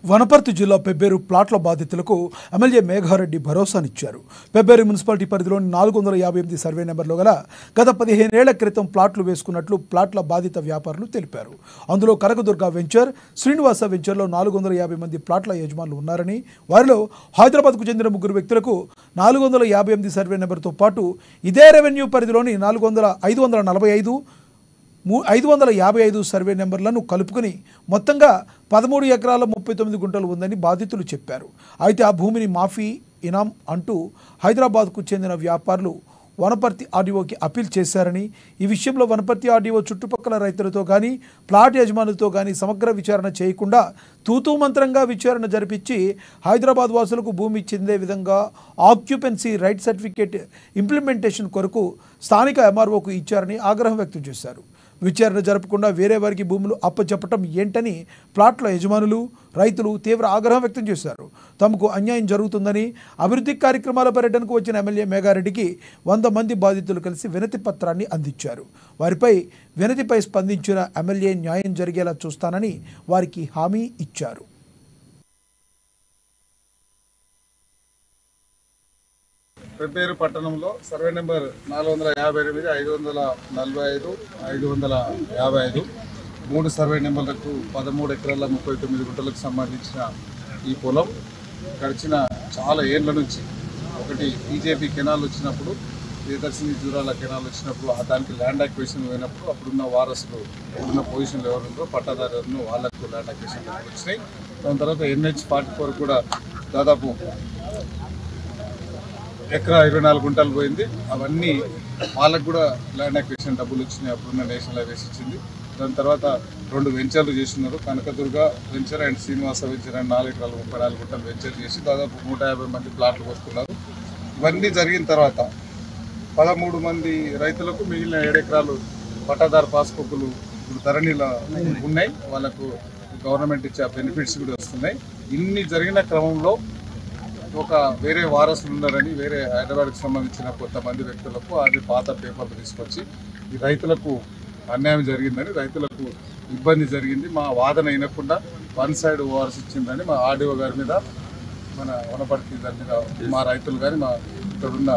వనపర్తి జిల్లా పెబ్బేరు ప్లాట్ల బాధితులకు ఎమ్మెల్యే మేఘారెడ్డి భరోసానిచ్చారు. పెబ్బేరు మున్సిపాలిటీ పరిధిలోని 458 సర్వే నెంబర్లో గల గత 15 ఏళ్ల క్రితం ప్లాట్లు వేసుకున్నట్లు ప్లాట్ల బాధిత వ్యాపారులు తెలిపారు. అందులో కనకదుర్గ వెంచర్, శ్రీనివాస వెంచర్లో 450 మంది ప్లాట్ల యజమానులు ఉన్నారని, వారిలో హైదరాబాద్కు చెందిన 3 వ్యక్తులకు 458 సర్వే నెంబర్తో పాటు ఇదే రెవెన్యూ పరిధిలోని 555 సర్వే నెంబర్లను కలుపుకుని మొత్తంగా 13 ఎకరాల 39 గుంటలు ఉందని బాధితులు చెప్పారు. అయితే ఆ భూమిని మాఫీ ఇనాం అంటూ హైదరాబాద్కు చెందిన వ్యాపారులు వనపర్తి ఆర్డీఓకి అప్పీల్ చేశారని, ఈ విషయంలో వనపర్తి ఆర్డీఓ చుట్టుపక్కల రైతులతో కానీ ప్లాట్ యజమానులతో కానీ సమగ్ర విచారణ చేయకుండా తూతూ మంత్రంగా విచారణ జరిపించి హైదరాబాద్ వాసులకు భూమి చెందే విధంగా ఆక్యుపెన్సీ రైట్ సర్టిఫికేట్ ఇంప్లిమెంటేషన్ కొరకు స్థానిక ఎంఆర్ఓకు ఇచ్చారని ఆగ్రహం వ్యక్తం చేశారు. విచారణ జరపకుండా వేరే వారికి భూములు అప్పచెప్పటం ఏంటని ప్లాట్ల యజమానులు, రైతులు తీవ్ర ఆగ్రహం వ్యక్తం చేశారు. తమకు అన్యాయం జరుగుతుందని అభివృద్ధి కార్యక్రమాల పర్యటనకు వచ్చిన ఎమ్మెల్యే మేఘారెడ్డికి 100 మంది బాధితులు కలిసి వినతి పత్రాన్ని అందించారు. వారిపై వినతిపై స్పందించిన ఎమ్మెల్యే న్యాయం జరిగేలా చూస్తానని వారికి హామీ ఇచ్చారు. పెబ్బేరు పట్టణంలో సర్వే నెంబర్ 458, 545, 555 3 సర్వే నెంబర్లకు 13 ఎకరాల 39 గుంటలకు సంబంధించిన ఈ పొలం గడిచిన చాలా ఏళ్ల నుంచి ఒకటి బీజేపీ కెనాల్ వచ్చినప్పుడు, ప్రియదర్శిని జూరాల కెనాల్ వచ్చినప్పుడు దానికి ల్యాండ్ అక్విజిషన్ పోయినప్పుడు అప్పుడున్న వారసులు ఇప్పుడున్న పొజిషన్లు ఎవరుందో పట్టాదారులను వాళ్ళకు ల్యాండ్ అక్విజిషన్ వచ్చినాయి. దాని తర్వాత NH-44 కూడా దాదాపు ఎకరా 24 గుంటలు పోయింది. అవన్నీ వాళ్ళకు కూడా ల్యాండ్ అక్విజిషన్ డబ్బులు వచ్చినాయి, అప్పుడున్న నేషనల్ హైవేస్ ఇచ్చింది. దాని తర్వాత 2 వెంచర్లు చేస్తున్నారు, Kanakadurga venture and Srinivasa venture and 4 ఎకరాలు 34 గుంటలు వెంచర్ చేసి దాదాపు 150 మంది ప్లాట్లు కొనుక్కున్నారు. ఇవన్నీ జరిగిన తర్వాత 13 మంది రైతులకు మిగిలిన 7 ఎకరాలు పట్టాదారు పాస్బుక్లు ఇప్పుడు ధరణిలో ఉన్నాయి, వాళ్ళకు గవర్నమెంట్ ఇచ్చే బెనిఫిట్స్ కూడా వస్తున్నాయి. ఇన్ని జరిగిన క్రమంలో ఒక వేరే వారసులు ఉన్నారని వేరే హైదరాబాద్కి సంబంధించిన కొంతమంది వ్యక్తులకు అది పాత పేపర్లు తీసుకొచ్చి ఈ రైతులకు అన్యాయం జరిగిందని, రైతులకు ఇబ్బంది జరిగింది, మా వాదన అయినకుండా 1 సైడ్ ఓఆర్ఎస్ ఇచ్చిందని మా ఆర్డీఓ గారి మీద, మన వనపర్తి గారి మీద మా రైతులు కానీ మా ఇక్కడున్న